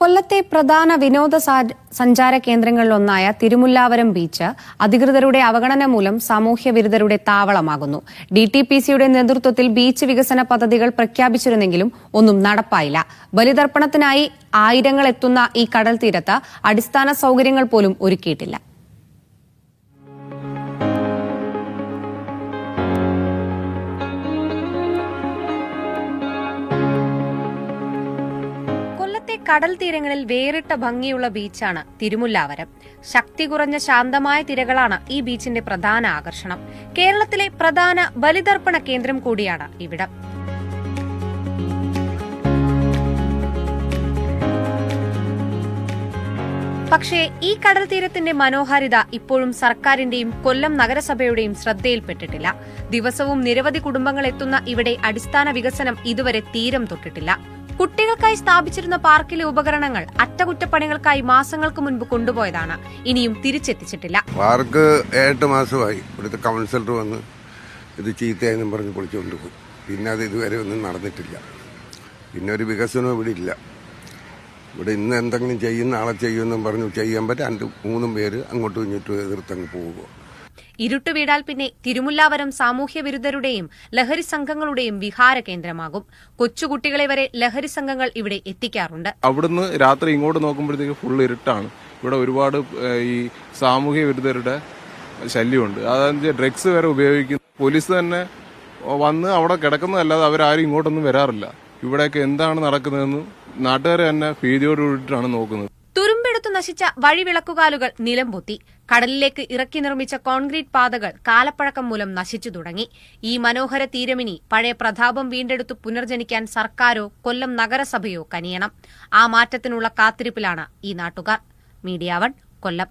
കൊല്ലത്തെ പ്രധാന വിനോദസഞ്ചാര കേന്ദ്രങ്ങളിലൊന്നായ തിരുമുല്ലാവരം ബീച്ച് അധികൃതരുടെ അവഗണന മൂലം സാമൂഹ്യവിരുദ്ധരുടെ താവളമാകുന്നു. DTPCയുടെ നേതൃത്വത്തിൽ ബീച്ച് വികസന പദ്ധതികൾ പ്രഖ്യാപിച്ചിരുന്നെങ്കിലും ഒന്നും നടപ്പായില്ല. ബലിതർപ്പണത്തിനായി ആയിരങ്ങൾ എത്തുന്ന ഈ കടൽ തീരത്ത് അടിസ്ഥാന സൌകര്യങ്ങൾ പോലും ഒരുക്കിയിട്ടില്ല. കടൽ തീരങ്ങളിൽ വേറിട്ട ഭംഗിയുള്ള ബീച്ചാണ് തിരുമുല്ലാവരം. ശക്തി കുറഞ്ഞ ശാന്തമായ തിരകളാണ് ഈ ബീച്ചിന്റെ പ്രധാന ആകർഷണം. കേരളത്തിലെ പ്രധാന ബലിതർപ്പണ കേന്ദ്രം കൂടിയാണ് ഇവിടം. പക്ഷേ ഈ കടൽ തീരത്തിന്റെ മനോഹാരിത ഇപ്പോഴും സർക്കാരിന്റെയും കൊല്ലം നഗരസഭയുടെയും ശ്രദ്ധയിൽപ്പെട്ടിട്ടില്ല. ദിവസവും നിരവധി കുടുംബങ്ങൾ എത്തുന്ന ഇവിടെ അടിസ്ഥാന വികസനം ഇതുവരെ തീരം തൊട്ടിട്ടില്ല. കുട്ടികൾക്കായി സ്ഥാപിച്ചിരുന്ന പാർക്കിലെ ഉപകരണങ്ങൾ അറ്റകുറ്റപ്പണികൾക്കായി മാസങ്ങൾക്ക് മുൻപ് കൊണ്ടുപോയതാണ്. ഇനിയും തിരിച്ചെത്തിച്ചിട്ടില്ല. പാർക്ക് 8 മാസമായി ഇവിടുത്തെ കൗൺസിലർ വന്ന് ഇത് ചീത്തയെന്നും പറഞ്ഞ് പൊളിച്ചുകൊണ്ടുപോയി. പിന്നെ അത് ഇതുവരെ ഒന്നും നടന്നിട്ടില്ല. പിന്നെ ഒരു വികസനവും ഇവിടെ ഇല്ല. ഇവിടെ ഇന്ന് എന്തെങ്കിലും ചെയ്യും നാളെ ചെയ്യുമെന്നും പറഞ്ഞു ചെയ്യാൻ 2-3 പേര് അങ്ങോട്ടും ഇങ്ങോട്ടും എതിർത്തങ്ങ് പോകുക. ഇരുട്ട് വീടാൽ പിന്നെ തിരുമുല്ലാവരം സാമൂഹ്യ വിരുദ്ധരുടെയും ലഹരി സംഘങ്ങളുടെയും വിഹാര കേന്ദ്രമാകും. കൊച്ചുകുട്ടികളെ വരെ ലഹരി സംഘങ്ങൾ ഇവിടെ എത്തിക്കാറുണ്ട്. അവിടുന്ന് രാത്രി ഇങ്ങോട്ട് നോക്കുമ്പോഴത്തേക്ക് ഫുൾ ഇരുട്ടാണ്. ഇവിടെ ഒരുപാട് ഈ സാമൂഹ്യ വിരുദ്ധരുടെ ശല്യമുണ്ട്. അതായത് ഡ്രഗ്സ് വരെ ഉപയോഗിക്കുന്നു. പോലീസ് തന്നെ വന്ന് അവിടെ കിടക്കുന്നതല്ലാതെ അവരാരും ഇങ്ങോട്ടൊന്നും വരാറില്ല. ഇവിടെയൊക്കെ എന്താണ് നടക്കുന്നതെന്ന് നാട്ടുകാർ തന്നെ ഭീതിയോടുകൂടിയിട്ടാണ് നോക്കുന്നത്. തുരുമ്പെടുത്തു നശിച്ച വഴിവിളക്കുകാലുകൾ നിലംപൊത്തി. കടലിലേക്ക് ഇറക്കി നിർമ്മിച്ച കോൺക്രീറ്റ് പാതകൾ കാലപ്പഴക്കം മൂലം നശിച്ചു തുടങ്ങി. ഈ മനോഹര തീരമിനി പഴയ പ്രതാപം വീണ്ടെടുത്തു പുനർജനിക്കാൻ സർക്കാരോ കൊല്ലം നഗരസഭയോ കനിയണം. ആ മാറ്റത്തിനുള്ള കാത്തിരിപ്പിലാണ് ഈ നാട്ടുകാർ. മീഡിയ 1 കൊല്ലം.